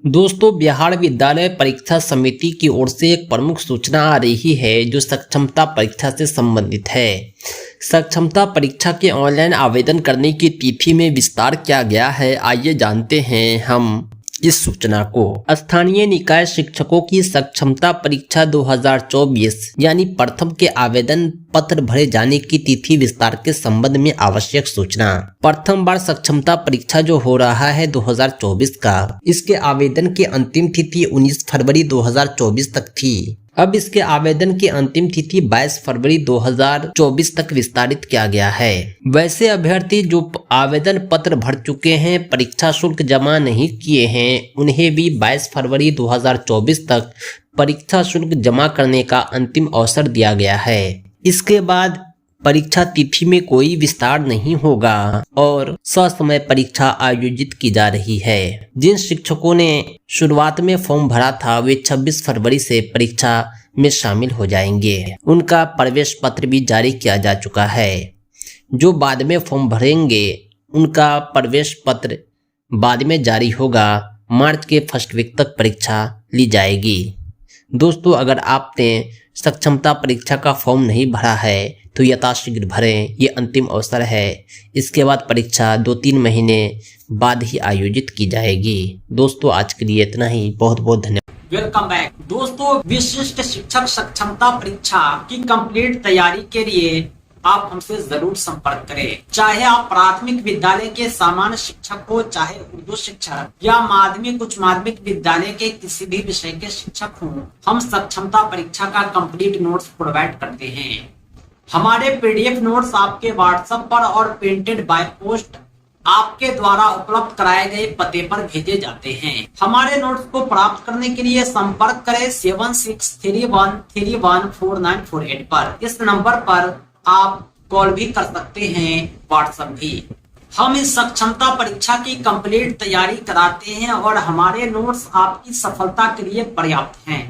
दोस्तों, बिहार विद्यालय परीक्षा समिति की ओर से एक प्रमुख सूचना आ रही है जो सक्षमता परीक्षा से संबंधित है। सक्षमता परीक्षा के ऑनलाइन आवेदन करने की तिथि में विस्तार किया गया है। आइए जानते हैं हम इस सूचना को। स्थानीय निकाय शिक्षकों की सक्षमता परीक्षा 2024 यानी प्रथम के आवेदन पत्र भरे जाने की तिथि विस्तार के संबंध में आवश्यक सूचना। प्रथम बार सक्षमता परीक्षा जो हो रहा है 2024 का, इसके आवेदन की अंतिम तिथि 19 फरवरी 2024 तक थी। अब इसके आवेदन की अंतिम तिथि 22 फरवरी 2024 तक विस्तारित किया गया है। वैसे अभ्यर्थी जो आवेदन पत्र भर चुके हैं, परीक्षा शुल्क जमा नहीं किए हैं, उन्हें भी 22 फरवरी 2024 तक परीक्षा शुल्क जमा करने का अंतिम अवसर दिया गया है। इसके बाद परीक्षा तिथि में कोई विस्तार नहीं होगा और ससमय परीक्षा आयोजित की जा रही है। जिन शिक्षकों ने शुरुआत में फॉर्म भरा था वे 26 फरवरी से परीक्षा में शामिल हो जाएंगे। उनका प्रवेश पत्र भी जारी किया जा चुका है। जो बाद में फॉर्म भरेंगे उनका प्रवेश पत्र बाद में जारी होगा। मार्च के फर्स्ट वीक तक परीक्षा ली जाएगी। दोस्तों, अगर आपने सक्षमता परीक्षा का फॉर्म नहीं भरा है तो यथाशीघ्र भरें, ये अंतिम अवसर है। इसके बाद परीक्षा 2-3 महीने बाद ही आयोजित की जाएगी। दोस्तों, आज के लिए इतना ही। बहुत बहुत धन्यवाद। Welcome back. दोस्तों, विशिष्ट शिक्षक सक्षमता परीक्षा की कंप्लीट तैयारी के लिए आप हमसे जरूर संपर्क करें। चाहे आप प्राथमिक विद्यालय के सामान्य शिक्षक हो, चाहे उर्दू शिक्षक या माध्यमिक उच्च माध्यमिक विद्यालय के किसी भी विषय के शिक्षक हो, हम सक्षमता परीक्षा का कंप्लीट नोट्स प्रोवाइड करते हैं। हमारे पीडीएफ नोट्स आपके व्हाट्सएप पर और प्रिंटेड बाय पोस्ट आपके द्वारा उपलब्ध कराए गए पते पर भेजे जाते हैं। हमारे नोट्स को प्राप्त करने के लिए संपर्क करें 7631314948 पर। इस नंबर पर आप कॉल भी कर सकते हैं, व्हाट्सएप भी। हम इस सक्षमता परीक्षा की कंप्लीट तैयारी कराते हैं और हमारे नोट्स आपकी सफलता के लिए पर्याप्त हैं।